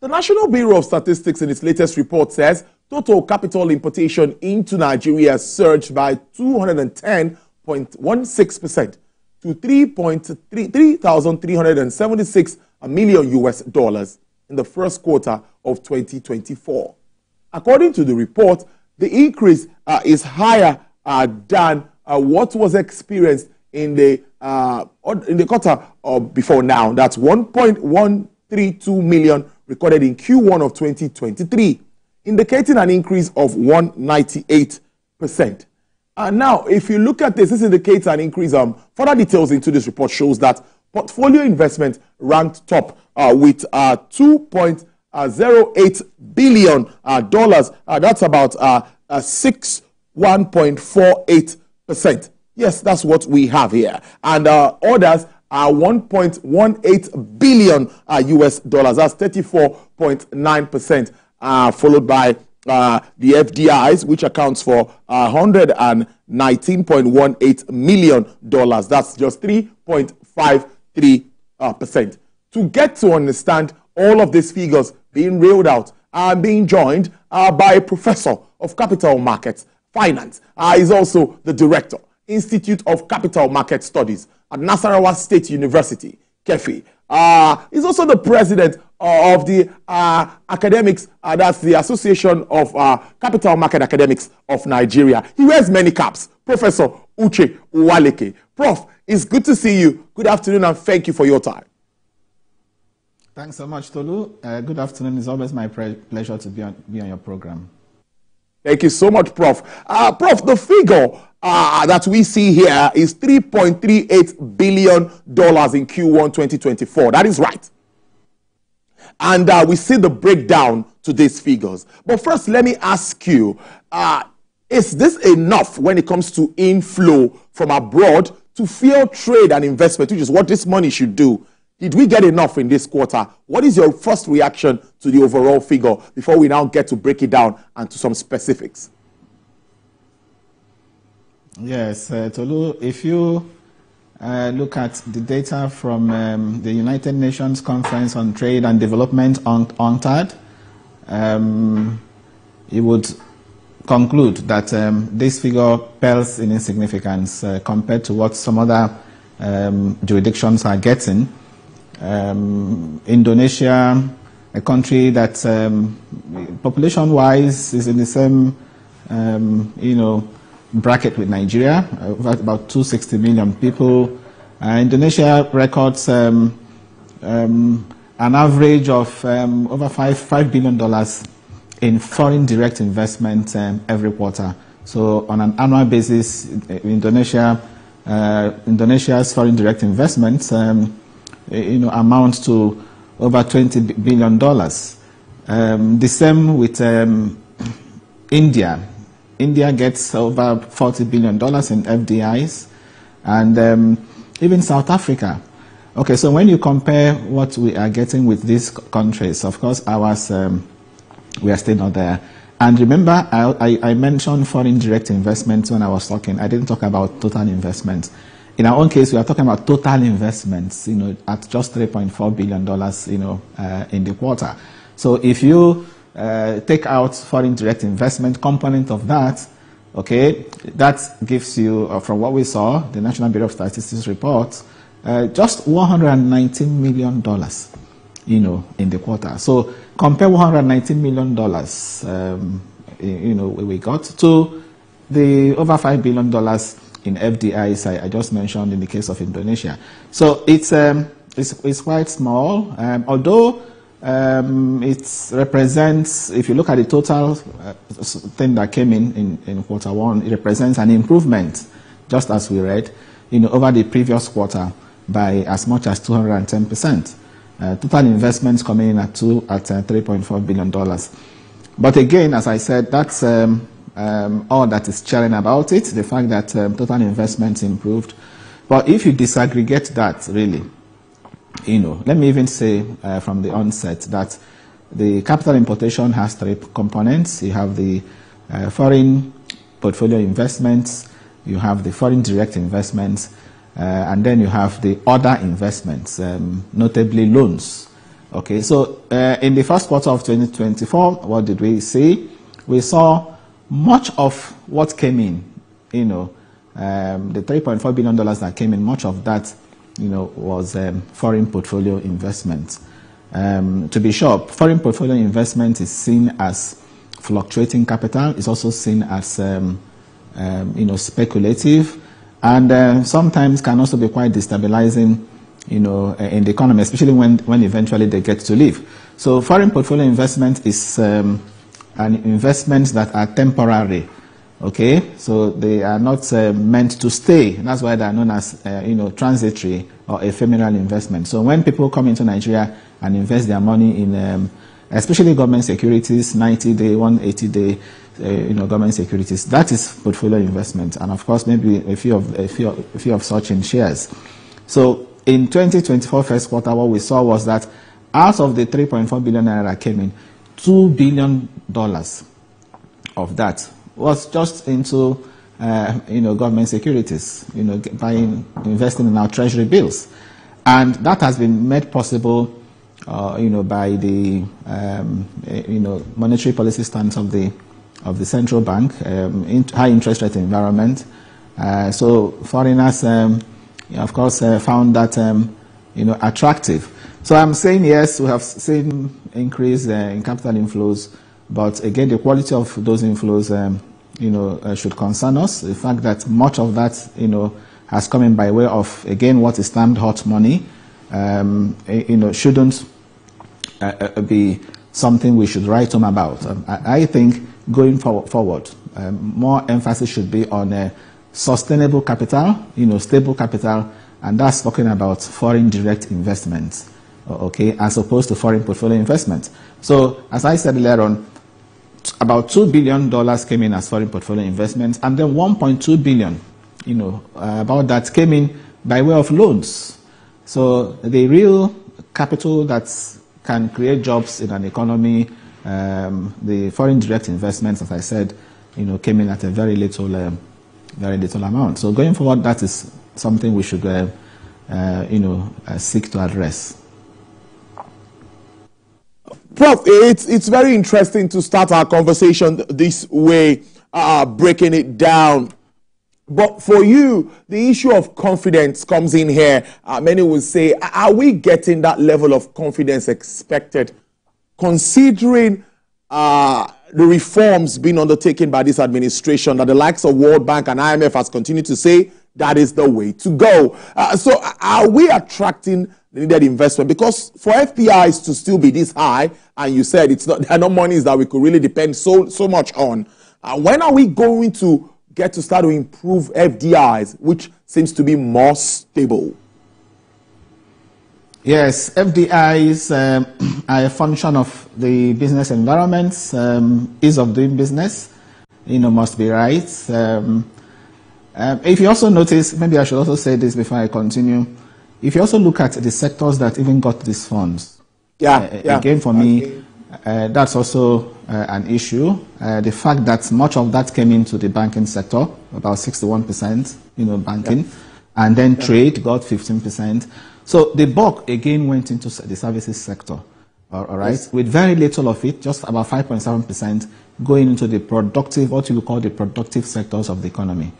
The National Bureau of Statistics in its latest report says total capital importation into Nigeria surged by 210.16% to $3,376 million in the first quarter of 2024. According to the report, the increase is higher than what was experienced in the quarter before now. That's 1.132 million recorded in Q1 of 2023, indicating an increase of 198%. Now, if you look at this indicates an increase. Further details into this report shows that portfolio investment ranked top with $2.08 billion. That's about 1.48%. Yes, that's what we have here. And orders are $1.18 billion. That's 34.9%, followed by the FDIs, which accounts for $119.18 million. That's just 3.53%. To get to understand all of these figures being railed out, I'm being joined by a professor of capital markets finance. He's also the director, Institute of Capital Market Studies at Nasarawa State University, KEFI. He's also the president of the academics, that's the Association of Capital Market Academics of Nigeria. He wears many caps. Professor Uwaleke. Prof, it's good to see you. Good afternoon and thank you for your time. Thanks so much, Tolu. Good afternoon. It's always my pleasure to be on your program. Thank you so much, Prof. Prof, the figure that we see here is $3.38 billion in Q1 2024. That is right. And we see the breakdown to these figures. But first, let me ask you, is this enough when it comes to inflow from abroad to fuel trade and investment, which is what this money should do? Did we get enough in this quarter? What is your first reaction to the overall figure before we now get to break it down and to some specifics? Yes, Tolu, if you look at the data from the United Nations Conference on Trade and Development on UNCTAD, you would conclude that this figure pales in insignificance compared to what some other jurisdictions are getting. Indonesia, a country that population-wise is in the same, bracket with Nigeria, about 260 million people. Indonesia records an average of over $5 billion in foreign direct investment every quarter. So on an annual basis, Indonesia's foreign direct investments amounts to over $20 billion. The same with India. India gets over $40 billion in FDIs, and even South Africa. Okay, so when you compare what we are getting with these countries, of course, ours, we are still not there. And remember, I mentioned foreign direct investments when I was talking. I didn't talk about total investments. In our own case, we are talking about total investments, at just $3.4 billion, in the quarter. So if you take out foreign direct investment component of that, okay, that gives you, from what we saw, the National Bureau of Statistics report, just $119 million, in the quarter. So compare $119 million, we got to the over $5 billion in FDIs I just mentioned in the case of Indonesia. So it's quite small, although it represents, if you look at the total thing that came in quarter one, it represents an improvement, just as we read, over the previous quarter by as much as 210%. Total investments coming in at $3.4 billion. But again, as I said, that's all that is cheering about it, the fact that total investments improved. But if you disaggregate that, really, let me even say from the onset that the capital importation has three components. You have the foreign portfolio investments, you have the foreign direct investments, and then you have the other investments, notably loans. Okay, so in the first quarter of 2024, what did we see? We saw much of what came in, the $3.4 billion that came in, much of that, was foreign portfolio investment. To be sure, foreign portfolio investment is seen as fluctuating capital. It's also seen as, speculative, and sometimes can also be quite destabilizing, in the economy, especially when eventually they get to leave. So foreign portfolio investment is an investment that are temporary. Okay, so they are not meant to stay. That's why they are known as, transitory or ephemeral investment. So when people come into Nigeria and invest their money in, especially government securities, 90-day, 180-day, government securities, that is portfolio investment. And of course, maybe a few of such in shares. So in 2024 first quarter, what we saw was that out of the 3.4 billion naira that came in, $2 billion of that was just into, government securities, investing in our treasury bills. And that has been made possible, by the, monetary policy stance of the central bank, high interest rate environment. So foreigners, of course, found that, attractive. So I'm saying yes, we have seen increase in capital inflows, but again, the quality of those inflows, should concern us. The fact that much of that, has come in by way of, again, what is termed hot money, shouldn't be something we should write home about. I think going forward, more emphasis should be on sustainable capital, stable capital, and that's talking about foreign direct investments, okay, as opposed to foreign portfolio investment. So, as I said earlier on, about $2 billion came in as foreign portfolio investments, and then 1.2 billion, about that came in by way of loans. So the real capital that can create jobs in an economy, the foreign direct investments, as I said, came in at a very little amount. So going forward, that is something we should, seek to address. Prof, it's very interesting to start our conversation this way, breaking it down. But for you, the issue of confidence comes in here. Many will say, are we getting that level of confidence expected, considering the reforms being undertaken by this administration, that the likes of World Bank and IMF has continued to say that is the way to go? So are we attracting the needed investment? Because for FDIs to still be this high, and you said there are not monies that we could really depend so much on, when are we going to get to start to improve FDIs, which seems to be more stable? Yes, FDIs are a function of the business environment, ease of doing business, must be right. If you also notice, maybe I should also say this before I continue, if you also look at the sectors that even got these funds, again for me, that's also an issue. The fact that much of that came into the banking sector, about 61%, banking, and then trade got 15%. So the bulk again went into the services sector, all right, yes, with very little of it, just about 5.7% going into the productive, what you would call the productive sectors of the economy.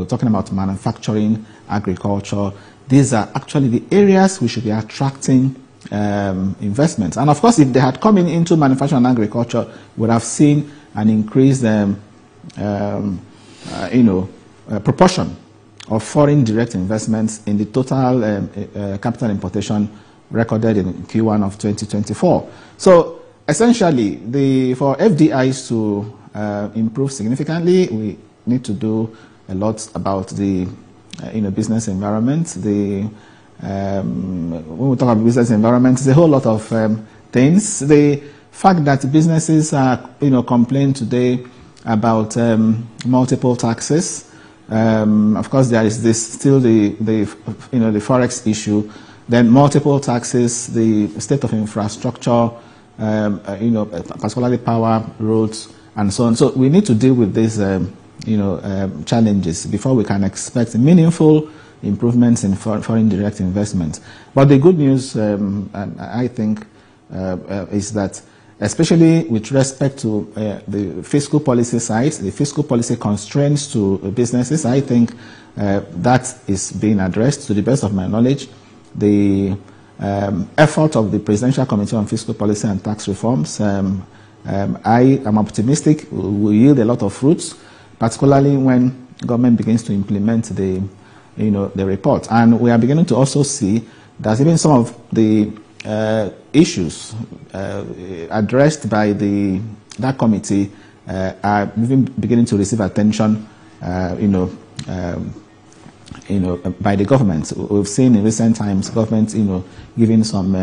Talking about manufacturing, agriculture. These are actually the areas we should be attracting investments. And of course, if they had come into manufacturing and agriculture, we would have seen an increased, proportion of foreign direct investments in the total capital importation recorded in Q1 of 2024. So essentially, for FDIs to improve significantly, we need to do a lot about the business environment. When we talk about business environment, it's a whole lot of things. The fact that businesses are complain today about multiple taxes. Of course, there is still the forex issue. Then multiple taxes, the state of infrastructure, particularly power, roads, and so on. So we need to deal with these challenges before we can expect meaningful improvements in foreign direct investment. But the good news, and I think, is that, especially with respect to the fiscal policy side, the fiscal policy constraints to businesses, I think that is being addressed to the best of my knowledge. The effort of the Presidential Committee on Fiscal Policy and Tax Reforms, I am optimistic will yield a lot of fruits, particularly when government begins to implement the report. And we are beginning to also see that even some of the issues addressed by that committee are even beginning to receive attention, by the government. We've seen in recent times government, giving some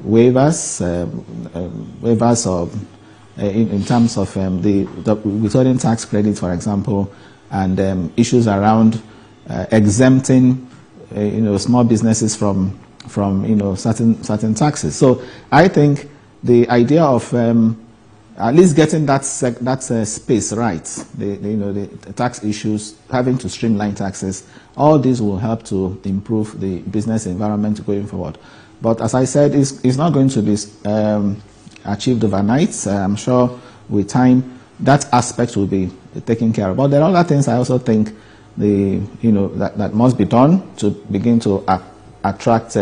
waivers of in terms of the withholding tax credit, for example, and issues around exempting small businesses from certain taxes. So I think the idea of at least getting that space right, the tax issues, having to streamline taxes, all these will help to improve the business environment going forward. But as I said, it's not going to be achieved overnight. I'm sure with time that aspect will be taken care of. But there are other things I also think that must be done to begin to attract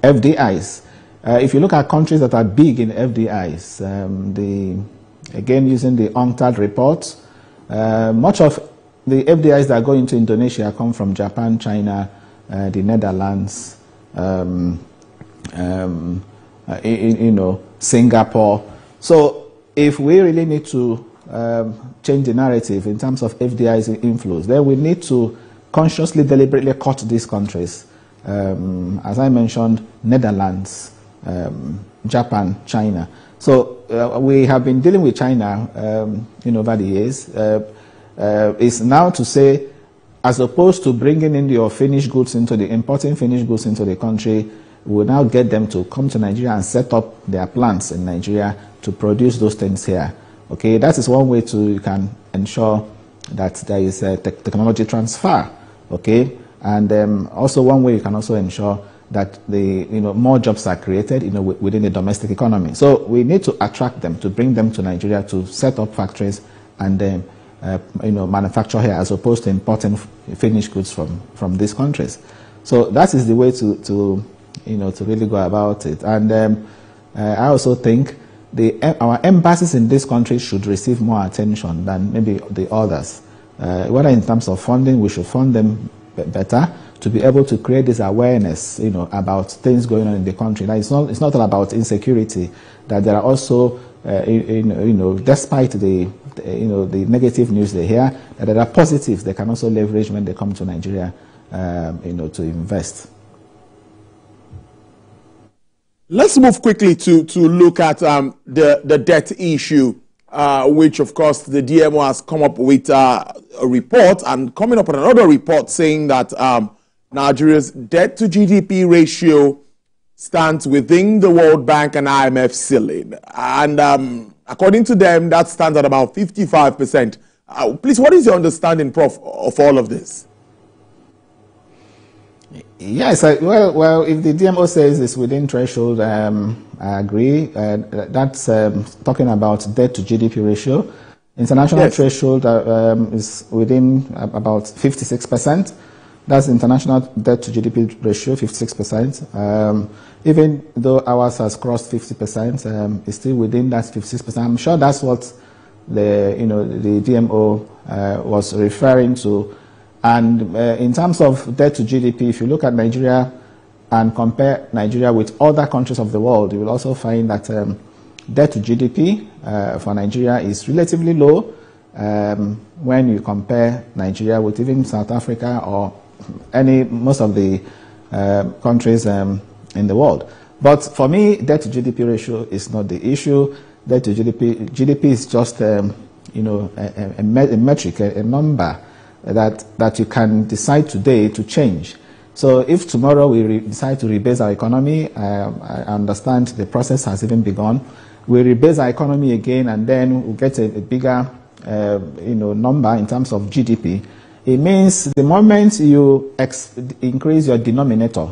FDIs. If you look at countries that are big in FDIs, again using the UNCTAD report, much of the FDIs that go into Indonesia come from Japan, China, the Netherlands, Singapore. So if we really need to change the narrative in terms of FDI's inflows, then we need to consciously, deliberately cut these countries. As I mentioned, Netherlands, Japan, China. So we have been dealing with China, over the years. It's now to say, as opposed to bringing in your finished goods importing finished goods into the country, we'll now get them to come to Nigeria and set up their plants in Nigeria to produce those things here. Okay, that is one way you can ensure that there is a technology transfer. Okay, and also one way you can also ensure that more jobs are created within the domestic economy. So we need to attract them, to bring them to Nigeria to set up factories and then manufacture here, as opposed to importing finished goods from these countries. So that is the way to really go about it. And I also think our embassies in this country should receive more attention than maybe the others. Whether in terms of funding, we should fund them better to be able to create this awareness, about things going on in the country. Now, it's not all about insecurity. That there are also, despite the negative news they hear, that there are positives they can also leverage when they come to Nigeria, to invest. Let's move quickly to look at the debt issue, which, of course, the DMO has come up with a report, and coming up with another report saying that Nigeria's debt-to-GDP ratio stands within the World Bank and IMF ceiling. And according to them, that stands at about 55%. Please, what is your understanding, Prof, of all of this? Yes, well, if the DMO says it's within threshold, I agree. That's talking about debt-to-GDP ratio. International threshold is within about 56%. That's international debt-to-GDP ratio, 56%. Even though ours has crossed 50%, it's still within that 56%. I'm sure that's what the DMO was referring to. And in terms of debt-to-GDP, if you look at Nigeria and compare Nigeria with other countries of the world, you will also find that debt-to-GDP for Nigeria is relatively low when you compare Nigeria with even South Africa or most of the countries in the world. But for me, debt-to-GDP ratio is not the issue. GDP is just a metric, a number that you can decide today to change. So if tomorrow we decide to rebase our economy, I understand the process has even begun. We rebase our economy again, and then we'll get a bigger number in terms of GDP. It means the moment you increase your denominator,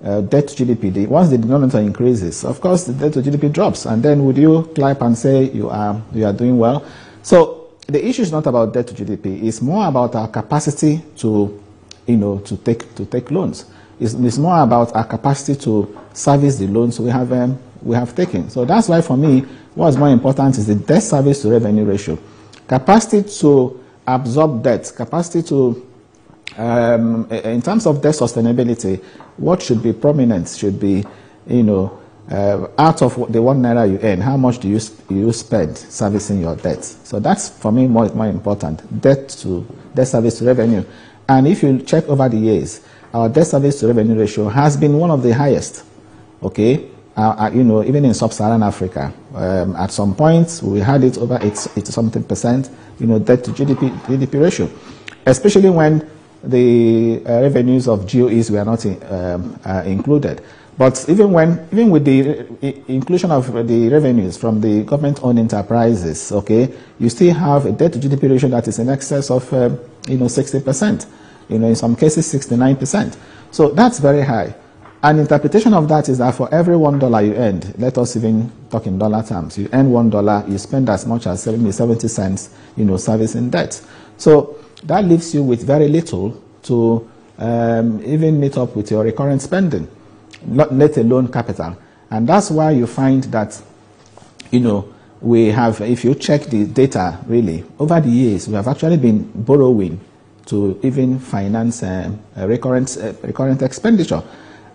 debt to GDP, once the denominator increases, of course the debt to GDP drops, and then would you clap and say you are doing well? So the issue is not about debt to GDP; it's more about our capacity to, to take loans. It's more about our capacity to service the loans we have taken. So that's why for me, what's more important is the debt service to revenue ratio, capacity to absorb debt, capacity to in terms of debt sustainability, what should be prominent should be, out of the 1 naira you earn, how much do you spend servicing your debt? So that's for me more important, debt service to revenue. And if you check over the years, our debt service to revenue ratio has been one of the highest. Okay, even in sub-Saharan Africa, at some points we had it over 80-something%, debt to GDP ratio, especially when the revenues of GOEs were not included. But even with the inclusion of the revenues from the government-owned enterprises, okay, you still have a debt to GDP ratio that is in excess of 60%. In some cases 69%. So that's very high. An interpretation of that is that for every $1 you earned, let us even talk in dollar terms, you earn $1, you spend as much as 70 cents, servicing debt. So that leaves you with very little to even meet up with your recurrent spending, let alone capital. And that's why you find that, we have, if you check the data really, over the years, we have actually been borrowing to even finance recurrent expenditure.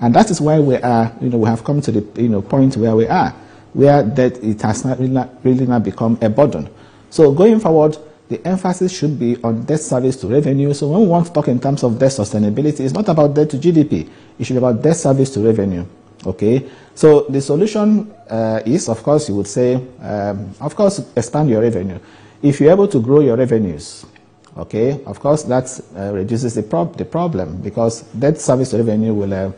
And that is why we are, we have come to the point where we are, where that it has not really not become a burden. So going forward, the emphasis should be on debt service to revenue. So when we want to talk in terms of debt sustainability, it's not about debt to GDP. It should be about debt service to revenue. Okay. So the solution is, of course, you would say, of course, expand your revenue. If you're able to grow your revenues, okay, of course, that reduces the problem, because debt service to revenue will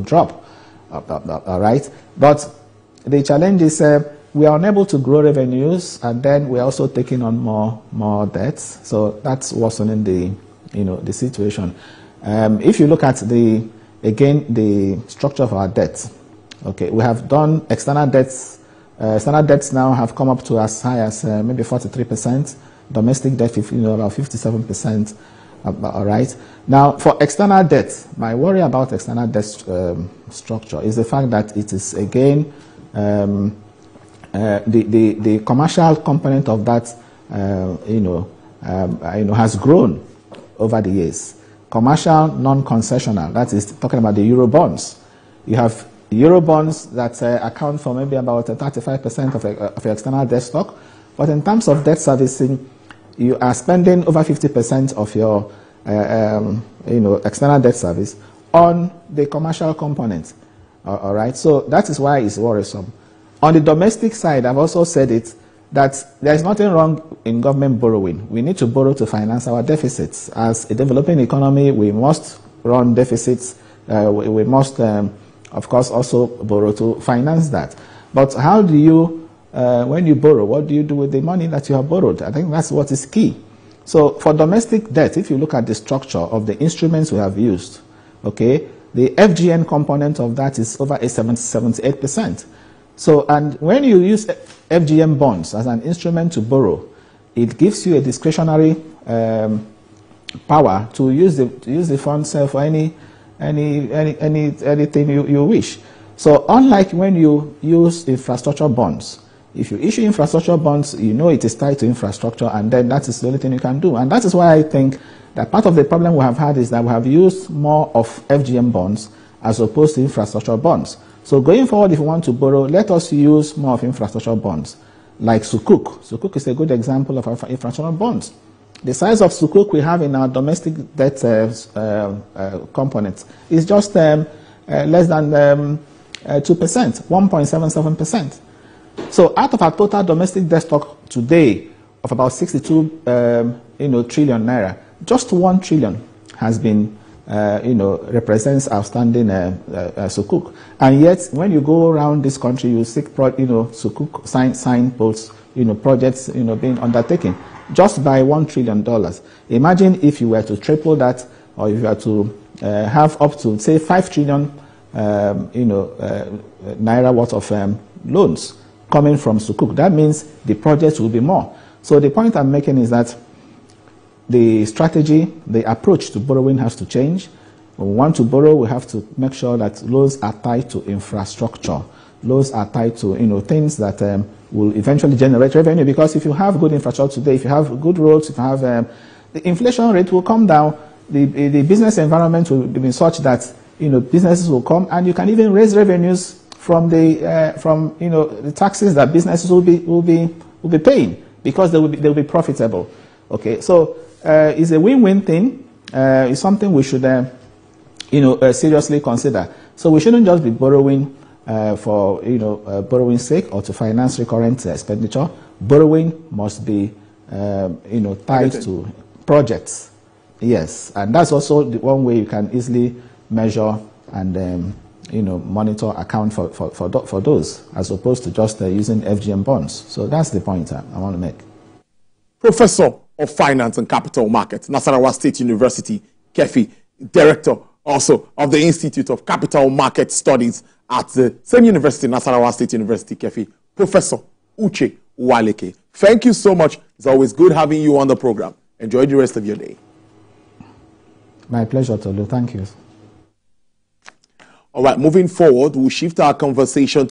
drop. All right. But the challenge is we are unable to grow revenues, and then we're also taking on more debts. So that's worsening the situation. If you look at the structure of our debt, okay, we have done external debts. External debts now have come up to as high as maybe 43%. Domestic debt, about 57%. All right. Now, for external debt, my worry about external debt structure is the fact that it is again the commercial component of that, has grown over the years. Commercial, non-concessional. That is talking about the euro bonds. You have euro bonds that account for maybe about 35% of your external debt stock, but in terms of debt servicing, you are spending over 50% of your external debt service on the commercial component. All right, so that is why it's worrisome. On the domestic side, I've also said it, that there is nothing wrong in government borrowing. We need to borrow to finance our deficits. As a developing economy, we must run deficits. We must, of course, also borrow to finance that. But how do you, when you borrow, what do you do with the money that you have borrowed? I think that's what is key. So for domestic debt, if you look at the structure of the instruments we have used, okay, the FGN component of that is over 78%. So, and when you use FGM bonds as an instrument to borrow, it gives you a discretionary power to use the funds for anything you wish. So, unlike when you use infrastructure bonds, if you issue infrastructure bonds, it is tied to infrastructure, and then that is the only thing you can do. And that is why I think that part of the problem we have had is that we have used more of FGM bonds as opposed to infrastructure bonds. So going forward, if we want to borrow, let us use more of infrastructure bonds, like Sukuk. Sukuk is a good example of our infrastructure bonds. The size of Sukuk we have in our domestic debt component is just less than 2%, 1.77%. So out of our total domestic debt stock today of about 62 trillion naira, just 1 trillion has been represents outstanding Sukuk. And yet, when you go around this country, you see Sukuk signposts, projects, being undertaken just by $1 trillion. Imagine if you were to triple that, or if you were to, have up to, say, 5 trillion naira worth of loans coming from Sukuk. That means the projects will be more. So the point I'm making is that the strategy, the approach to borrowing has to change. When we want to borrow, we have to make sure that loans are tied to infrastructure. Loans are tied to things that will eventually generate revenue. Because if you have good infrastructure today, if you have good roads, if you have the inflation rate will come down. The business environment will be such that businesses will come, and you can even raise revenues from the taxes that businesses will be paying, because they will be profitable. Okay, so it's a win-win thing. It's something we should seriously consider. So we shouldn't just be borrowing for borrowing's sake or to finance recurrent expenditure. Borrowing must be tied to projects. Yes, and that's also the one way you can easily measure and monitor, account for those, as opposed to just using FGM bonds. So that's the point I want to make. Professor of Finance and Capital Markets, Nasarawa State University, Kefi, Director also of the Institute of Capital Market Studies at the same university, Nasarawa State University, Kefi, Professor Uwaleke. Thank you so much. It's always good having you on the program. Enjoy the rest of your day. My pleasure, Tolu. Thank you. All right, moving forward, we'll shift our conversation